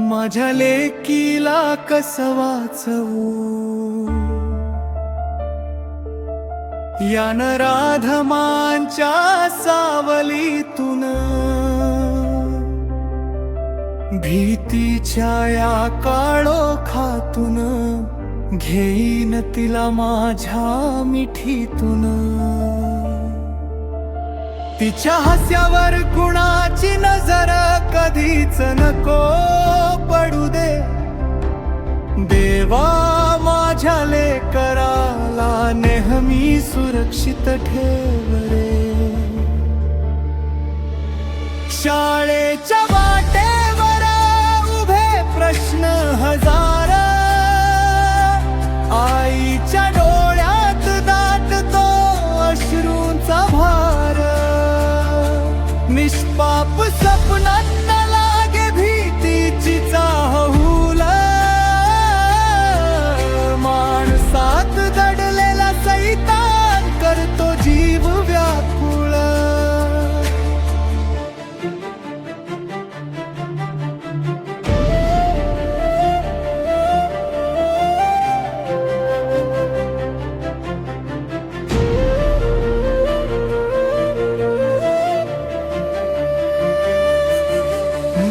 माझ्या लेकीला कसं वाचवू या नराधमांच्या सावलीतून, भीतीच्या या काळोखातून घेईन तिला माझ्या मिठीतून। तिच्या हास्यावर कुणाची नजर कधीच नको पडू दे, देवा माझ्या लेकराला नेहमी सुरक्षित ठेव रे। शाळेच्या वाटेवर उभे प्रश्न हजार, आईच्या डोळ्यात दाटतो अश्रूंचा भार। निष्पाप स्वप्नांना लागे भीतीची चाहूल, माणसात दडलेला सैतान करतो जीव व्याकुळ।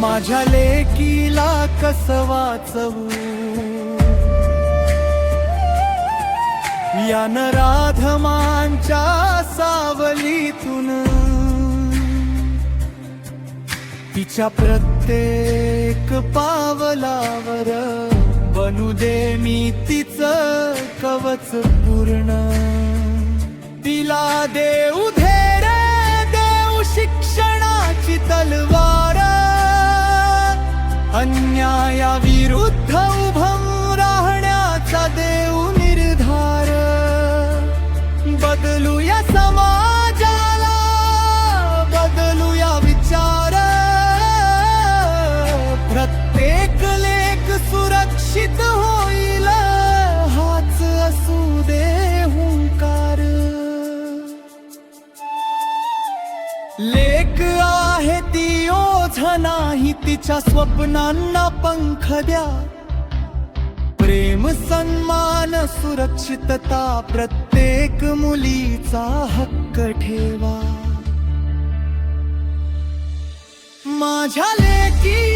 माझ्या लेकीला कसं वाचवू या नराधमांच्या सावलीतून, तिच्या प्रत्येक पावलावर बनू दे मी तिचं कवच पूर्ण। तिला देऊ धैर्य, देऊ शिक्षणाची तलवार, अन्यायाविरुद्ध उभं राहण्याचा देऊ निर्धार। बदलूया समाजाला, बदलूया विचार, प्रत्येक लेक सुरक्षित होईल हाच असू दे हुंकार। लेक आहे ती ओझ नाही, तिच्या स्वप्नांना पंख द्या। प्रेम, सन्मान, सुरक्षितता प्रत्येक मुलीचा हक्क ठेवा। माझ्या लेकी